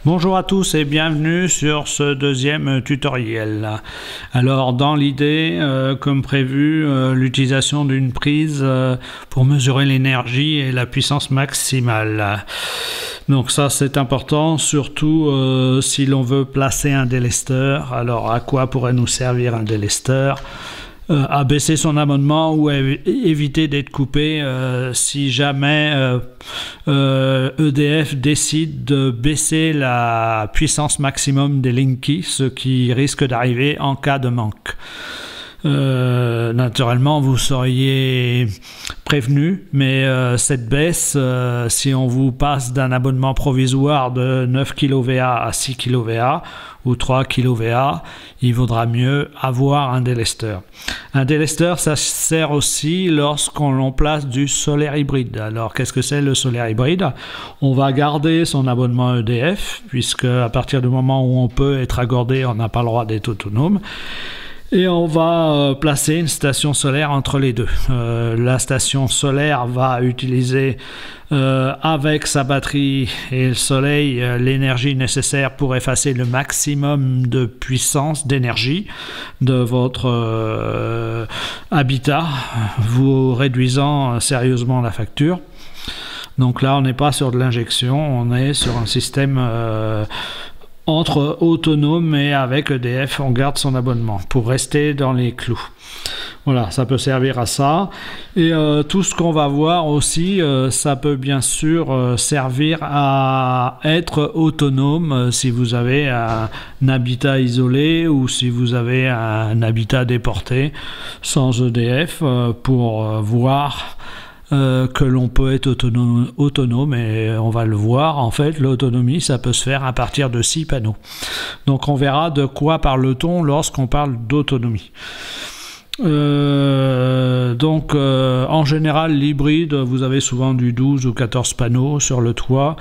Bonjour à tous et bienvenue sur ce deuxième tutoriel. Alors dans l'idée, comme prévu, l'utilisation d'une prise pour mesurer l'énergie et la puissance maximale. Donc ça c'est important, surtout si l'on veut placer un délesteur. Alors à quoi pourrait nous servir un délesteur ? À baisser son abonnement ou à éviter d'être coupé si jamais EDF décide de baisser la puissance maximum des Linky, ce qui risque d'arriver en cas de manque. Naturellement, vous seriez prévenu, mais cette baisse, si on vous passe d'un abonnement provisoire de 9 kVA à 6 kVA ou 3 kVA, il vaudra mieux avoir un délesteur. Un délesteur, ça sert aussi lorsqu'on place du solaire hybride. Alors, qu'est-ce que c'est le solaire hybride? On va garder son abonnement EDF, puisque à partir du moment où on peut être accordé, on n'a pas le droit d'être autonome. Et on va placer une station solaire entre les deux. La station solaire va utiliser avec sa batterie et le soleil l'énergie nécessaire pour effacer le maximum de puissance d'énergie de votre habitat, vous réduisant sérieusement la facture. Donc là, on n'est pas sur de l'injection, on est sur un système entre autonome et avec EDF, on garde son abonnement pour rester dans les clous. Voilà, ça peut servir à ça. Et tout ce qu'on va voir aussi, ça peut bien sûr servir à être autonome si vous avez un habitat isolé ou si vous avez un habitat déporté sans EDF pour voir que l'on peut être autonome et on va le voir. En fait, l'autonomie, ça peut se faire à partir de 6 panneaux. Donc, on verra de quoi parle-t-on lorsqu'on parle d'autonomie. En général, l'hybride, vous avez souvent du 12 ou 14 panneaux sur le toit.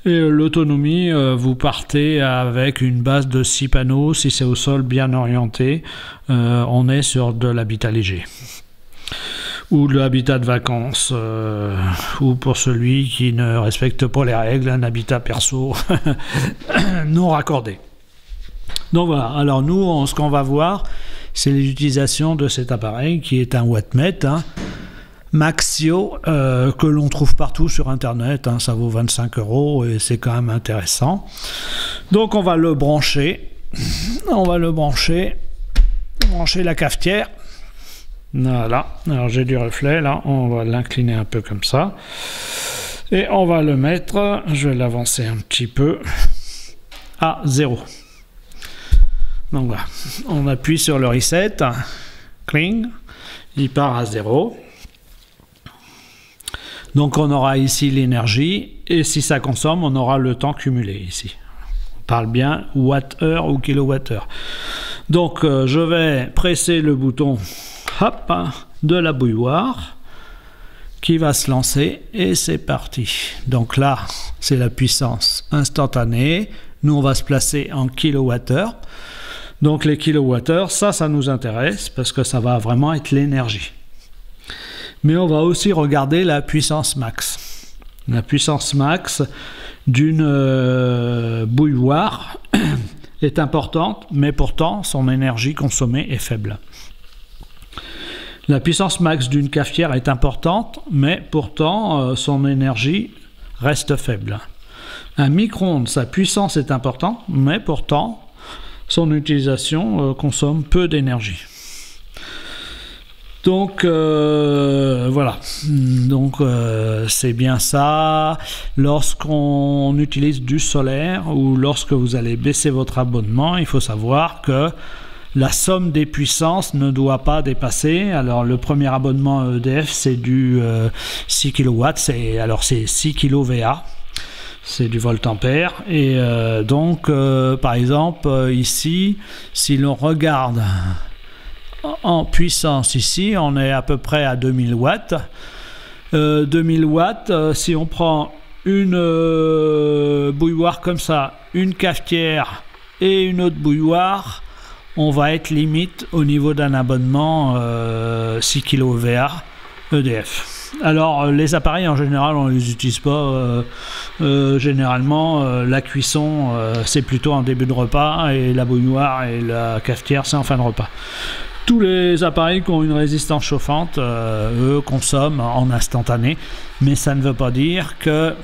Et l'autonomie, vous partez avec une base de 6 panneaux. Si c'est au sol bien orienté, on est sur de l'habitat léger. Ou de l'habitat de vacances, ou pour celui qui ne respecte pas les règles, un habitat perso non raccordé. Donc voilà, alors nous, ce qu'on va voir, c'est l'utilisation de cet appareil qui est un wattmètre, Maxio, que l'on trouve partout sur internet, ça vaut 25 € et c'est quand même intéressant. Donc on va le brancher, brancher la cafetière. Voilà, alors j'ai du reflet là, on va l'incliner un peu comme ça et on va le mettre, je vais l'avancer un petit peu à 0. Donc voilà, on appuie sur le reset, cling, il part à 0. Donc on aura ici l'énergie et si ça consomme, on aura le temps cumulé ici. On parle bien watt-heure ou kilowattheure. Donc je vais presser le bouton de la bouilloire qui va se lancer et c'est parti. Donc là, c'est la puissance instantanée. Nous, on va se placer en kilowattheure. Donc les kilowattheures, ça nous intéresse parce que ça va vraiment être l'énergie. Mais on va aussi regarder la puissance max. La puissance max d'une bouilloire est importante, mais pourtant son énergie consommée est faible. La puissance max d'une cafetière est importante, mais pourtant son énergie reste faible. Un micro-ondes, sa puissance est importante, mais pourtant son utilisation consomme peu d'énergie. Donc voilà, donc c'est bien ça. Lorsqu'on utilise du solaire ou lorsque vous allez baisser votre abonnement, il faut savoir que la somme des puissances ne doit pas dépasser. Alors le premier abonnement EDF c'est du 6 kW, c'est 6 kVA, c'est du volt-ampère. Et donc par exemple ici, si l'on regarde en puissance ici, on est à peu près à 2000 watts. 2000 watts, si on prend une bouilloire comme ça, une cafetière et une autre bouilloire, on va être limite au niveau d'un abonnement 6 kVA EDF. Alors, les appareils, en général, on ne les utilise pas. Généralement, la cuisson, c'est plutôt en début de repas, et la bouilloire et la cafetière, c'est en fin de repas. Tous les appareils qui ont une résistance chauffante, eux, consomment en instantané, mais ça ne veut pas dire que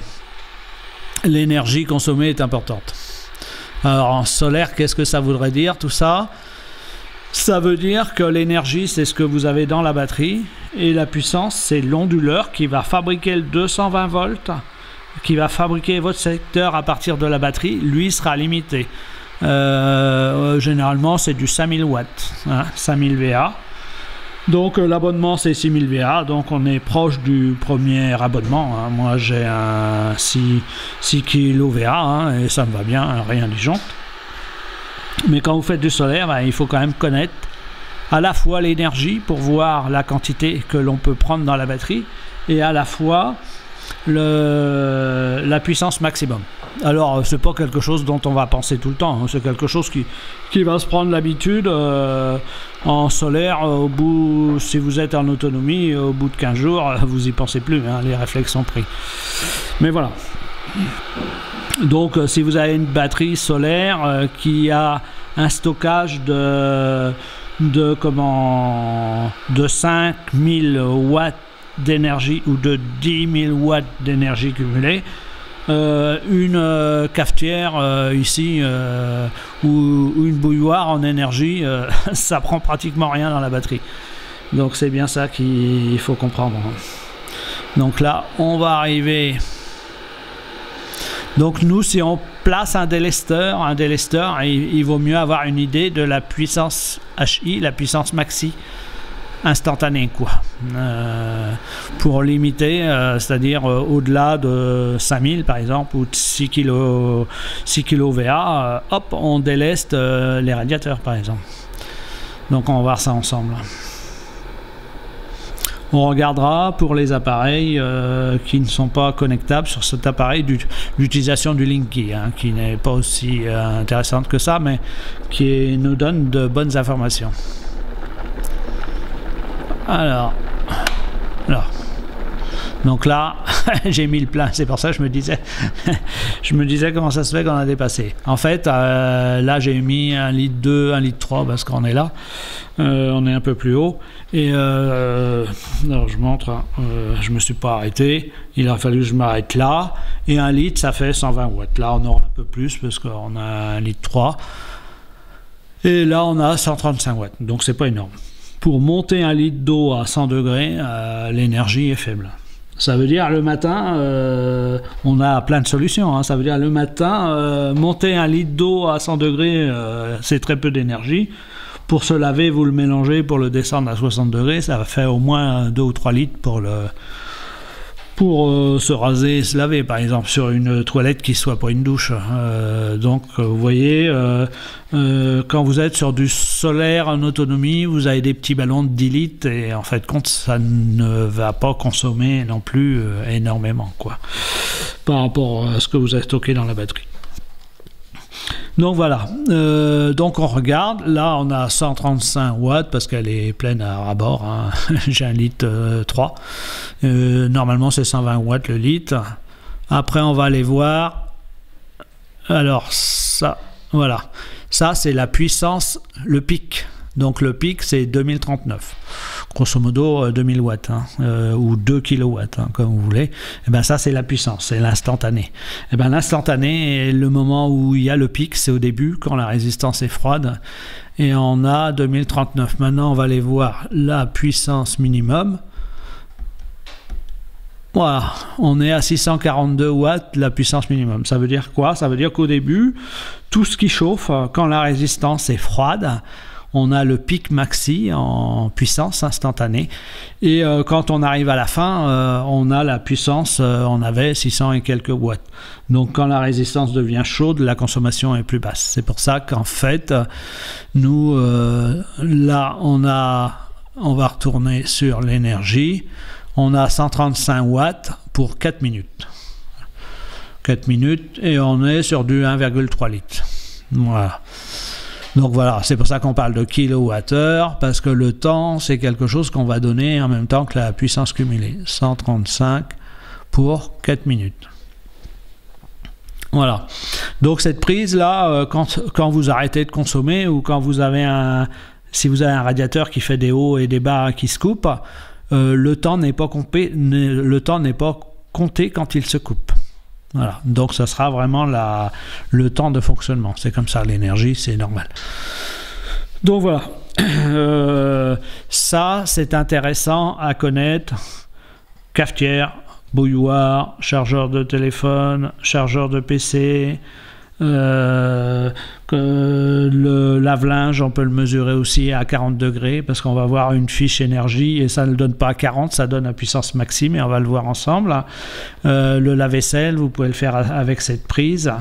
l'énergie consommée est importante. Alors, en solaire, qu'est-ce que ça voudrait dire, tout ça? Ça veut dire que l'énergie, c'est ce que vous avez dans la batterie, et la puissance, c'est l'onduleur qui va fabriquer le 220 volts, qui va fabriquer votre secteur à partir de la batterie. Lui sera limité. Généralement, c'est du 5000 watts, hein, 5000 VA. Donc, l'abonnement, c'est 6000 VA. Donc, on est proche du premier abonnement. Hein. Moi, j'ai un 6 kg VA, hein, et ça me va bien, rien disjoncte. Mais quand vous faites du solaire, ben, il faut quand même connaître à la fois l'énergie pour voir la quantité que l'on peut prendre dans la batterie, et à la fois la puissance maximum. Alors, c'est pas quelque chose dont on va penser tout le temps, hein. C'est quelque chose qui va se prendre l'habitude. En solaire, au bout, si vous êtes en autonomie, au bout de 15 jours, vous y pensez plus, hein, les réflexes sont pris. Mais voilà. Donc, si vous avez une batterie solaire qui a un stockage de 5000 watts d'énergie ou de 10 000 watts d'énergie cumulée, une cafetière ici ou une bouilloire en énergie, ça prend pratiquement rien dans la batterie. Donc, c'est bien ça qu'il faut comprendre. Donc là, on va arriver... Donc nous, si on place un délesteur, il vaut mieux avoir une idée de la puissance HI, la puissance maxi instantanée, quoi. Pour limiter, c'est-à-dire au-delà de 5000 par exemple, ou de 6 kg VA, hop, on déleste les radiateurs par exemple. Donc on va voir ça ensemble. On regardera pour les appareils qui ne sont pas connectables sur cet appareil l'utilisation du Linky, hein, qui n'est pas aussi intéressante que ça, mais qui nous donne de bonnes informations. Alors. Donc là, j'ai mis le plein, c'est pour ça que je me disais comment ça se fait qu'on a dépassé. En fait, là j'ai mis 1,2 litre, 1,3 litre parce qu'on est là, on est un peu plus haut. Et alors je montre, hein, je me suis pas arrêté, il a fallu que je m'arrête là. Et 1 litre, ça fait 120 watts. Là, on aura un peu plus parce qu'on a 1,3 litre. Et là, on a 135 watts, donc c'est pas énorme. Pour monter 1 litre d'eau à 100 degrés, l'énergie est faible. Ça veut dire le matin, on a plein de solutions, hein. Ça veut dire le matin, monter 1 litre d'eau à 100 degrés, c'est très peu d'énergie. Pour se laver, vous le mélangez, pour le descendre à 60 degrés, ça va faire au moins 2 ou 3 litres pour se raser et se laver, par exemple, sur une toilette qui ne soit pas une douche. Donc, vous voyez, quand vous êtes sur du solaire en autonomie, vous avez des petits ballons de 10 litres et en fait, compte, ça ne va pas consommer non plus énormément, quoi, par rapport à ce que vous avez stocké dans la batterie. Donc voilà, donc on regarde, là on a 135 watts parce qu'elle est pleine à ras-bord, hein. J'ai 1,3 litre. Normalement c'est 120 watts le litre. Après on va aller voir, alors ça, voilà, ça c'est la puissance, le pic. Donc le pic c'est 2039, grosso modo 2000 watts, hein, ou 2 kilowatts, hein, comme vous voulez. Et ben ça c'est la puissance, c'est l'instantané. Et ben l'instantané, le moment où il y a le pic, c'est au début quand la résistance est froide, et on a 2039. Maintenant on va aller voir la puissance minimum. Voilà, on est à 642 watts la puissance minimum. Ça veut dire quoi? Ça veut dire qu'au début, tout ce qui chauffe, quand la résistance est froide, on a le pic maxi en puissance instantanée. Et quand on arrive à la fin, on a la puissance, on avait 600 et quelques watts. Donc quand la résistance devient chaude, la consommation est plus basse. C'est pour ça qu'en fait, nous, là, on va retourner sur l'énergie. On a 135 watts pour 4 minutes. 4 minutes et on est sur du 1,3 litre. Voilà. Donc voilà, c'est pour ça qu'on parle de kilowattheure, parce que le temps, c'est quelque chose qu'on va donner en même temps que la puissance cumulée. 135 pour 4 minutes. Voilà. Donc cette prise-là, quand vous arrêtez de consommer ou quand vous avez si vous avez un radiateur qui fait des hauts et des bas qui se coupent, le temps n'est pas compté quand il se coupe. Voilà. Donc ça sera vraiment le temps de fonctionnement. C'est comme ça, l'énergie, c'est normal. Donc voilà. Ça, c'est intéressant à connaître. Cafetière, bouilloire, chargeur de téléphone, chargeur de PC, le lave-linge, on peut le mesurer aussi à 40 degrés parce qu'on va voir une fiche énergie et ça ne le donne pas à 40, ça donne à puissance maxime et on va le voir ensemble. Le lave-vaisselle, vous pouvez le faire avec cette prise.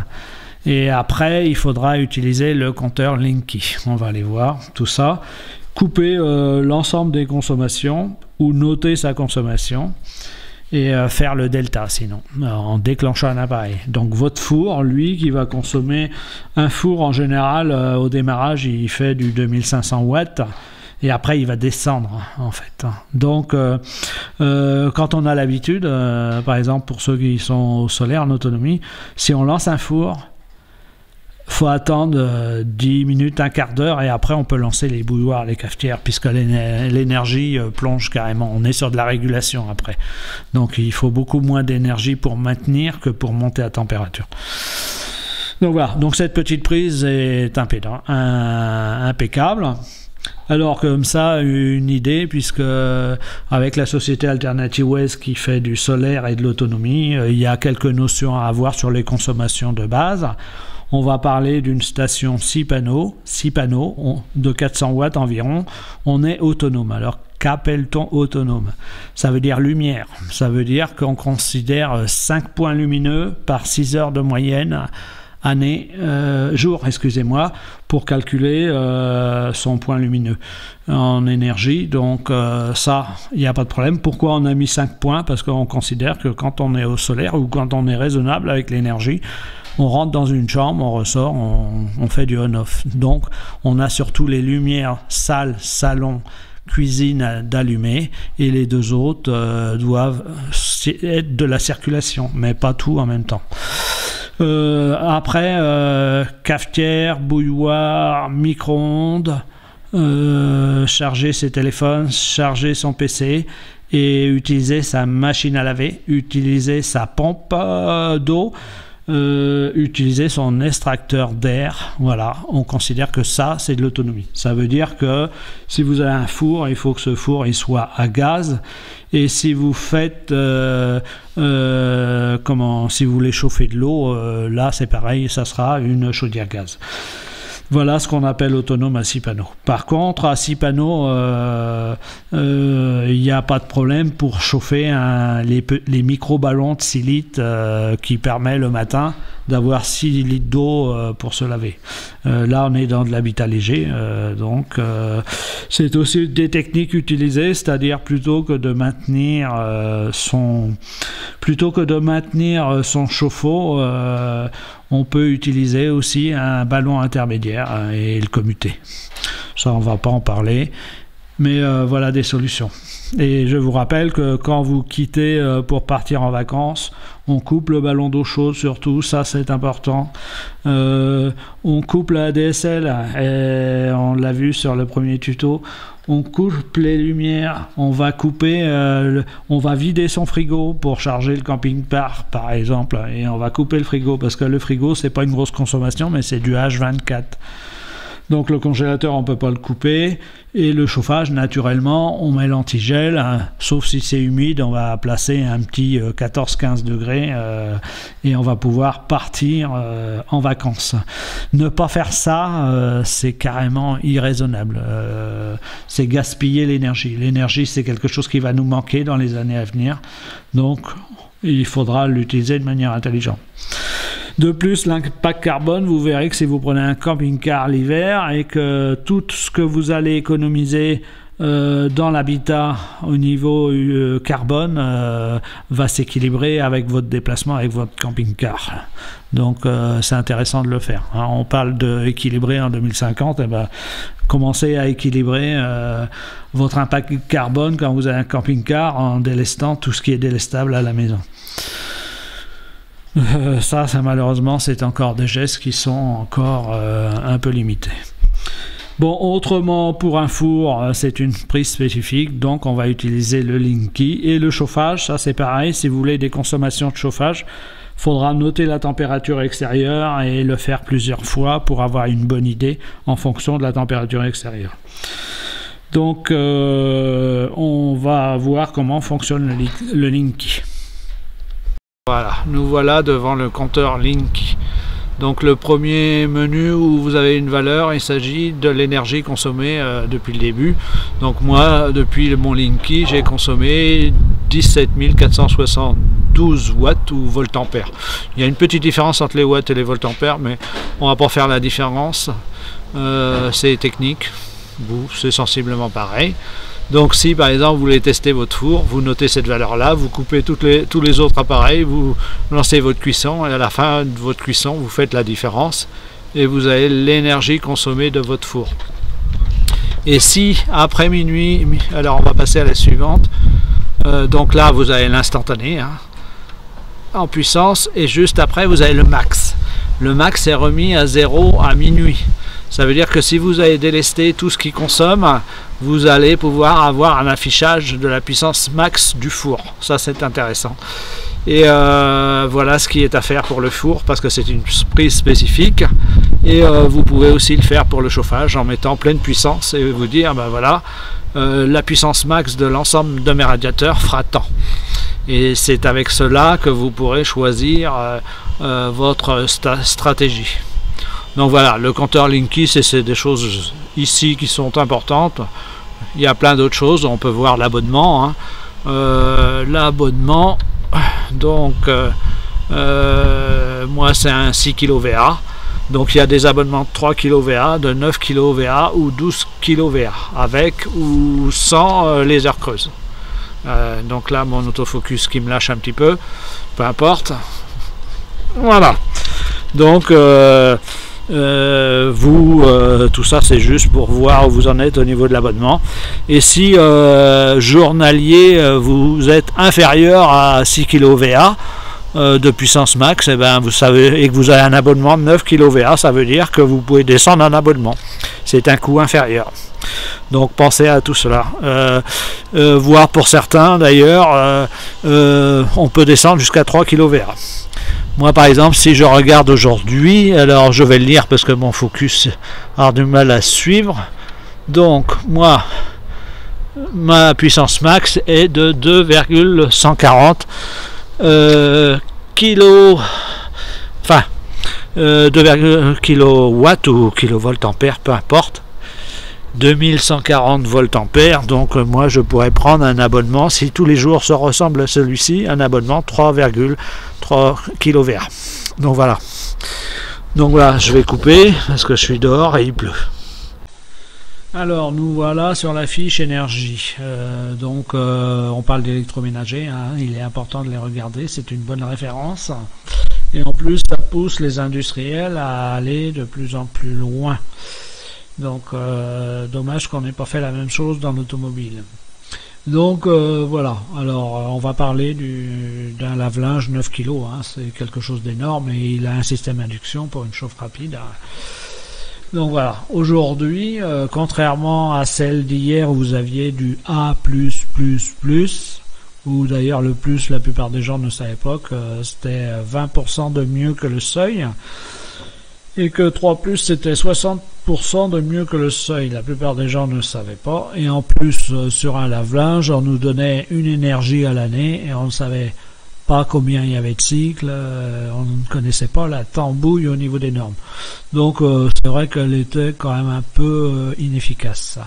Et après, il faudra utiliser le compteur Linky. On va aller voir tout ça. Couper l'ensemble des consommations ou noter sa consommation. Et faire le delta sinon, en déclenchant un appareil. Donc votre four, lui, qui va consommer un four en général, au démarrage, il fait du 2500 watts, et après il va descendre en fait. Donc quand on a l'habitude, par exemple pour ceux qui sont au solaire en autonomie, si on lance un four, faut attendre 10 minutes, un quart d'heure et après on peut lancer les bouilloires, les cafetières puisque l'énergie plonge carrément. On est sur de la régulation après. Donc il faut beaucoup moins d'énergie pour maintenir que pour monter à température. Donc voilà, donc cette petite prise est impeccable. Alors comme ça, une idée, puisque avec la société Alternative Waste qui fait du solaire et de l'autonomie, il y a quelques notions à avoir sur les consommations de base. On va parler d'une station 6 panneaux de 400 watts environ. On est autonome. Alors, qu'appelle-t-on autonome? Ça veut dire lumière. Ça veut dire qu'on considère 5 points lumineux par 6 heures de moyenne jour, pour calculer son point lumineux en énergie. Donc ça, il n'y a pas de problème. Pourquoi on a mis 5 points? Parce qu'on considère que quand on est au solaire ou quand on est raisonnable avec l'énergie, on rentre dans une chambre, on ressort, on fait du on-off. Donc, on a surtout les lumières salle, salon, cuisine d'allumer et les deux autres doivent être de la circulation, mais pas tout en même temps. Après, cafetière, bouilloire, micro-ondes, charger ses téléphones, charger son PC et utiliser sa machine à laver, utiliser sa pompe d'eau, utiliser son extracteur d'air. Voilà, on considère que ça c'est de l'autonomie. Ça veut dire que si vous avez un four, il faut que ce four il soit à gaz, et si vous faites si vous voulez chauffer de l'eau, là c'est pareil, ça sera une chaudière gaz. Voilà ce qu'on appelle autonome à 6 panneaux. Par contre, à 6 panneaux, il n'y a pas de problème pour chauffer les micro-ballons de 6 litres qui permet le matin d'avoir 6 litres d'eau pour se laver. Là, on est dans de l'habitat léger, donc c'est aussi des techniques utilisées, c'est-à-dire plutôt que de maintenir son chauffe-eau, on peut utiliser aussi un ballon intermédiaire et le commuter. Ça, on ne va pas en parler, mais voilà des solutions. Et je vous rappelle que quand vous quittez pour partir en vacances, on coupe le ballon d'eau chaude surtout, ça c'est important. On coupe la ADSL, et on l'a vu sur le premier tuto. On coupe les lumières, on va couper, on va vider son frigo pour charger le camping-car par exemple, et on va couper le frigo parce que le frigo c'est pas une grosse consommation mais c'est du H24. Donc le congélateur on peut pas le couper, et le chauffage naturellement on met l'antigel, sauf si c'est humide, on va placer un petit 14-15 degrés et on va pouvoir partir en vacances. Ne pas faire ça, c'est carrément irraisonnable, c'est gaspiller l'énergie. L'énergie c'est quelque chose qui va nous manquer dans les années à venir, donc il faudra l'utiliser de manière intelligente. De plus, l'impact carbone, vous verrez que si vous prenez un camping-car l'hiver et que tout ce que vous allez économiser dans l'habitat au niveau carbone va s'équilibrer avec votre déplacement, avec votre camping-car. Donc c'est intéressant de le faire. Hein, on parle d'équilibrer en 2050, et ben, commencez à équilibrer votre impact carbone quand vous avez un camping-car en délestant tout ce qui est délestable à la maison. Ça malheureusement, c'est encore des gestes qui sont encore un peu limités. Bon, autrement, pour un four, c'est une prise spécifique, donc on va utiliser le Linky. Et le chauffage, ça c'est pareil, si vous voulez des consommations de chauffage, il faudra noter la température extérieure et le faire plusieurs fois pour avoir une bonne idée en fonction de la température extérieure. Donc, on va voir comment fonctionne le Linky. Voilà, nous voilà devant le compteur Linky. Donc le premier menu où vous avez une valeur, il s'agit de l'énergie consommée depuis le début. Donc moi, depuis mon Linky, j'ai consommé 17 472 watts ou voltampères. Il y a une petite différence entre les watts et les voltampères, mais on va pas faire la différence. C'est technique, c'est sensiblement pareil. Donc si par exemple vous voulez tester votre four, vous notez cette valeur là, vous coupez tous les autres appareils, vous lancez votre cuisson et à la fin de votre cuisson vous faites la différence et vous avez l'énergie consommée de votre four. Et si après minuit, alors on va passer à la suivante, donc là vous avez l'instantané hein, en puissance et juste après vous avez le max. Le max est remis à 0 à minuit. Ça veut dire que si vous avez délesté tout ce qui consomme, vous allez pouvoir avoir un affichage de la puissance max du four. Ça c'est intéressant. Et voilà ce qui est à faire pour le four parce que c'est une prise spécifique. Et vous pouvez aussi le faire pour le chauffage en mettant pleine puissance et vous dire ben voilà, la puissance max de l'ensemble de mes radiateurs fera tant. Et c'est avec cela que vous pourrez choisir votre stratégie. Donc voilà, le compteur Linky, c'est des choses ici qui sont importantes. Il y a plein d'autres choses, on peut voir l'abonnement. Hein. L'abonnement, donc moi c'est un 6 kVA. Donc il y a des abonnements de 3 kVA, de 9 kVA ou 12 kVA, avec ou sans les heures creuses. Donc là mon autofocus qui me lâche un petit peu, peu importe. Voilà. Donc tout ça c'est juste pour voir où vous en êtes au niveau de l'abonnement. Et si journalier vous êtes inférieur à 6 kVA de puissance max, et ben vous savez, et que vous avez un abonnement de 9 kVA, ça veut dire que vous pouvez descendre un abonnement. C'est un coût inférieur. Donc pensez à tout cela. Voire pour certains d'ailleurs, on peut descendre jusqu'à 3 kVA. Moi par exemple, si je regarde aujourd'hui, alors je vais le lire parce que mon focus a du mal à suivre. Donc moi, ma puissance max est de 2,140 kilowatts ou kilovoltampères, peu importe. 2140 volts ampères, donc moi je pourrais prendre un abonnement, si tous les jours se ressemble à celui-ci, un abonnement 3,3 kVA. Donc voilà, je vais couper parce que je suis dehors et il pleut. Alors nous voilà sur la fiche énergie. On parle d'électroménager, hein, il est important de les regarder, c'est une bonne référence. Et en plus ça pousse les industriels à aller de plus en plus loin. Donc dommage qu'on n'ait pas fait la même chose dans l'automobile. Donc voilà, alors on va parler d'un lave-linge 9 kg, hein, c'est quelque chose d'énorme et il a un système d'induction pour une chauffe rapide. Donc voilà, aujourd'hui, contrairement à celle d'hier où vous aviez du A+++, ou d'ailleurs le plus, la plupart des gens ne savaient pas que c'était 20% de mieux que le seuil, et que 3+, c'était 60% de mieux que le seuil. La plupart des gens ne savaient pas. Et en plus, sur un lave-linge, on nous donnait une énergie à l'année et on ne savait pas combien il y avait de cycles. On ne connaissait pas la tambouille au niveau des normes. Donc, c'est vrai qu'elle était quand même un peu inefficace.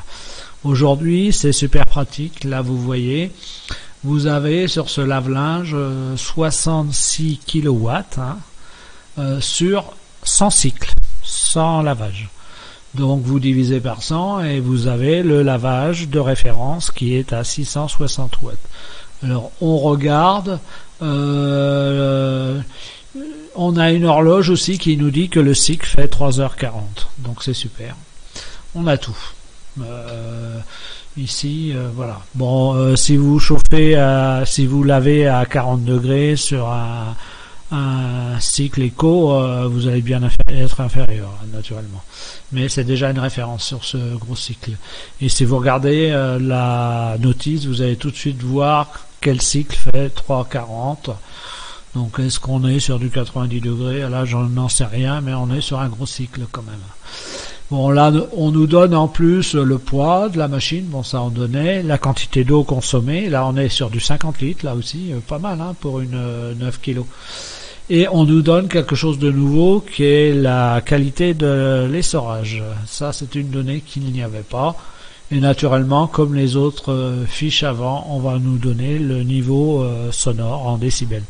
Aujourd'hui, c'est super pratique. Là, vous voyez, vous avez sur ce lave-linge 66 kW sur 100 cycles, sans lavage. Donc vous divisez par 100 et vous avez le lavage de référence qui est à 660 watts. Alors on regarde, on a une horloge aussi qui nous dit que le cycle fait 3h40, donc c'est super. On a tout. Ici, voilà. Bon, si vous chauffez, si vous lavez à 40 degrés sur un cycle éco, vous allez bien être inférieur, naturellement. Mais c'est déjà une référence sur ce gros cycle. Et si vous regardez la notice, vous allez tout de suite voir quel cycle fait 3,40. Donc est-ce qu'on est sur du 90 degrés? Là, je n'en sais rien, mais on est sur un gros cycle quand même. Bon, là, on nous donne en plus le poids de la machine. Bon, ça en donnait. La quantité d'eau consommée. Là, on est sur du 50 litres, là aussi. Pas mal, hein, pour une 9 kilos. Et on nous donne quelque chose de nouveau qui est la qualité de l'essorage. Ça, c'est une donnée qu'il n'y avait pas. Et naturellement, comme les autres fiches avant, on va nous donner le niveau sonore en décibels.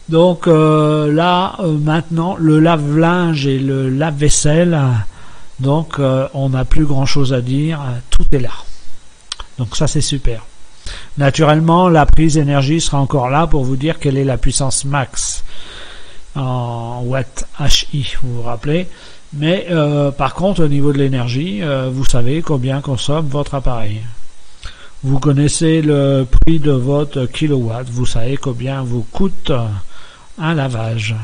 Donc là, maintenant, le lave-linge et le lave-vaisselle, donc on n'a plus grand-chose à dire. Tout est là. Donc ça, c'est super. Naturellement, la prise énergie sera encore là pour vous dire quelle est la puissance max en watts HI, vous vous rappelez. Mais par contre, au niveau de l'énergie, vous savez combien consomme votre appareil. Vous connaissez le prix de votre kilowatt, vous savez combien vous coûte un lavage.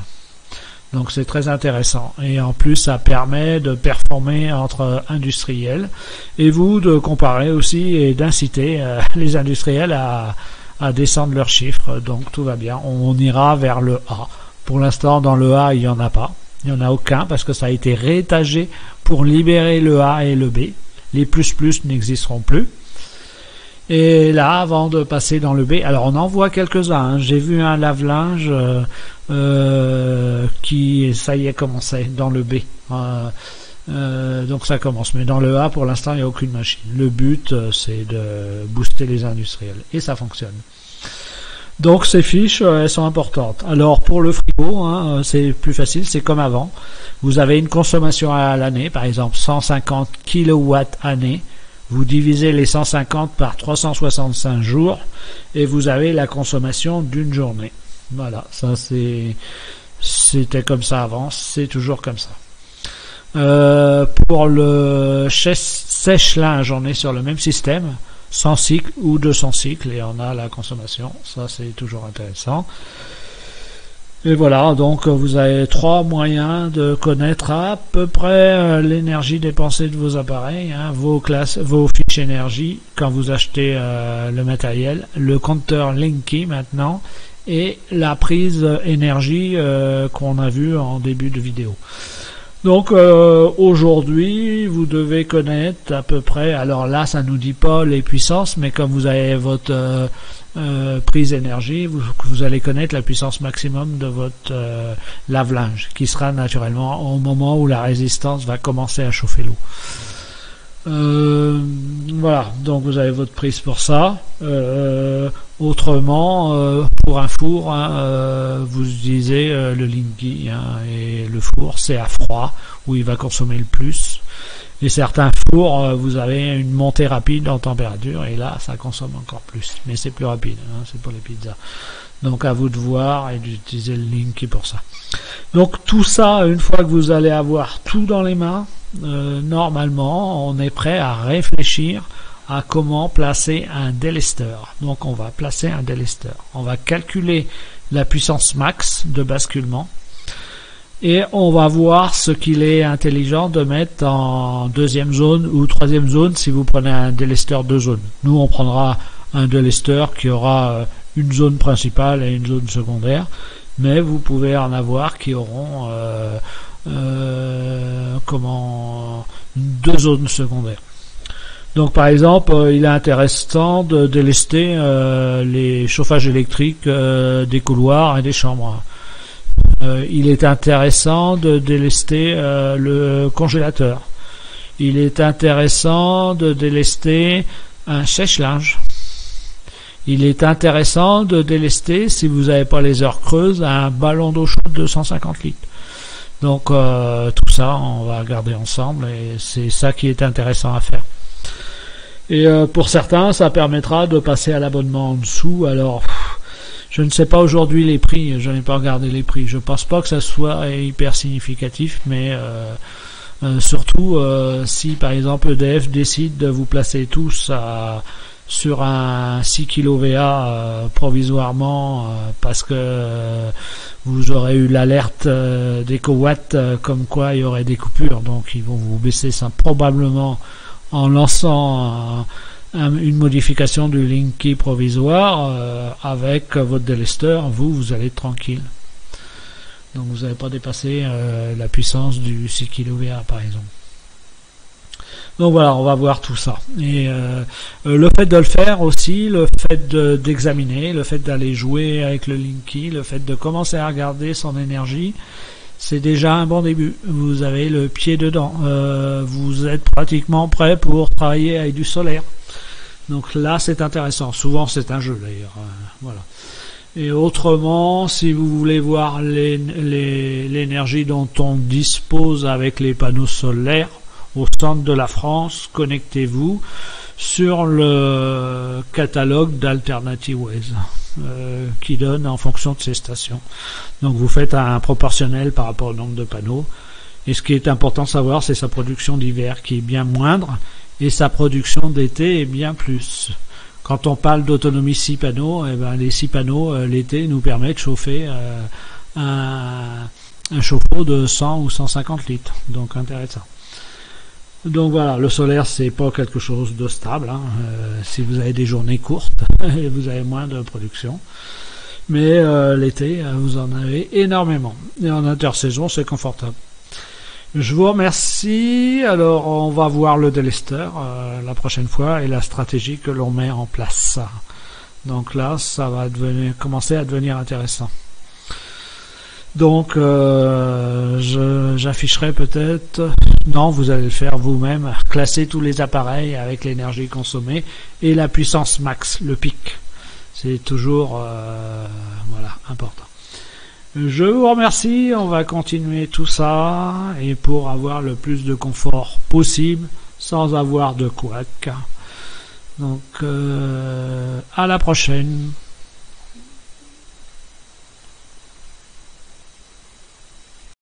Donc c'est très intéressant. Et en plus, ça permet de performer entre industriels et vous de comparer aussi et d'inciter les industriels à descendre leurs chiffres. Donc tout va bien. On ira vers le A. Pour l'instant, dans le A, il n'y en a pas. Il n'y en a aucun parce que ça a été réétagé pour libérer le A et le B. Les plus n'existeront plus. Et là, avant de passer dans le B, alors on en voit quelques-uns. Hein. J'ai vu un lave-linge qui, ça y est, commençait dans le B. Donc ça commence. Mais dans le A, pour l'instant, il n'y a aucune machine. Le but, c'est de booster les industriels. Et ça fonctionne. Donc ces fiches, elles sont importantes. Alors pour le frigo, hein, c'est plus facile, c'est comme avant. Vous avez une consommation à l'année, par exemple 150 kWh année. Vous divisez les 150 par 365 jours et vous avez la consommation d'une journée. Voilà, ça c'était comme ça avant, c'est toujours comme ça. Pour le sèche-linge, on est sur le même système. 100 cycles ou 200 cycles et on a la consommation, ça c'est toujours intéressant. Et voilà, donc vous avez trois moyens de connaître à peu près l'énergie dépensée de vos appareils, hein, vos fiches énergie quand vous achetez le matériel, le compteur Linky maintenant et la prise énergie qu'on a vu en début de vidéo. Donc aujourd'hui, vous devez connaître à peu près, alors là ça nous dit pas les puissances, mais comme vous avez votre prise énergie, vous allez connaître la puissance maximum de votre lave-linge, qui sera naturellement au moment où la résistance va commencer à chauffer l'eau. Voilà, donc vous avez votre prise pour ça. Autrement, pour un four, hein, vous utilisez le Linky, hein, et le four c'est à froid où il va consommer le plus. Et certains fours, vous avez une montée rapide en température et là ça consomme encore plus, mais c'est plus rapide, hein, c'est pour les pizzas. Donc à vous de voir et d'utiliser le Linky pour ça. Donc tout ça, une fois que vous allez avoir tout dans les mains, normalement on est prêt à réfléchir à comment placer un délesteur. Donc on va placer un délesteur. On va calculer la puissance max de basculement et on va voir ce qu'il est intelligent de mettre en deuxième zone ou troisième zone si vous prenez un délesteur de zone. Nous on prendra un délesteur qui aura une zone principale et une zone secondaire, mais vous pouvez en avoir qui auront deux zones secondaires. Donc par exemple, il est intéressant de délester les chauffages électriques des couloirs et des chambres. Il est intéressant de délester le congélateur. Il est intéressant de délester un sèche-linge. Il est intéressant de délester, si vous n'avez pas les heures creuses, un ballon d'eau chaude de 150 litres. Donc tout ça, on va regarder ensemble et c'est ça qui est intéressant à faire. Et pour certains, ça permettra de passer à l'abonnement en dessous. Alors, je ne sais pas aujourd'hui les prix, je n'ai pas regardé les prix. Je pense pas que ça soit hyper significatif, mais surtout si par exemple EDF décide de vous placer tous sur un 6 kVA provisoirement parce que vous aurez eu l'alerte d'EcoWatt comme quoi il y aurait des coupures, donc ils vont vous baisser ça probablement en lançant une modification du Linky provisoire avec votre délesteur. Vous allez être tranquille. Donc vous n'allez pas dépasser la puissance du 6 kVA par exemple. Donc voilà, on va voir tout ça. Et le fait de le faire aussi, le fait d'examiner, le fait d'aller jouer avec le Linky, le fait de commencer à regarder son énergie, c'est déjà un bon début. Vous avez le pied dedans. Vous êtes pratiquement prêt pour travailler avec du solaire. Donc là, c'est intéressant. Souvent, c'est un jeu d'ailleurs. Voilà. Et autrement, si vous voulez voir l'énergie dont on dispose avec les panneaux solaires au centre de la France, connectez-vous sur le catalogue d'Alternative Ways qui donne en fonction de ces stations. Donc vous faites un proportionnel par rapport au nombre de panneaux. Et ce qui est important de savoir, c'est sa production d'hiver qui est bien moindre et sa production d'été est bien plus. Quand on parle d'autonomie 6 panneaux, eh ben les 6 panneaux l'été nous permettent de chauffer un chauffe-eau de 100 ou 150 litres. Donc intéressant. Donc voilà, le solaire c'est pas quelque chose de stable. Si vous avez des journées courtes, vous avez moins de production. Mais l'été, vous en avez énormément. Et en intersaison, c'est confortable. Je vous remercie. Alors, on va voir le délesteur la prochaine fois et la stratégie que l'on met en place. Donc là, ça va commencer à devenir intéressant. Donc, j'afficherai peut-être... Non, vous allez le faire vous-même. Classer tous les appareils avec l'énergie consommée et la puissance max, le pic. C'est toujours voilà, important. Je vous remercie. On va continuer tout ça et pour avoir le plus de confort possible sans avoir de couac. Donc, à la prochaine.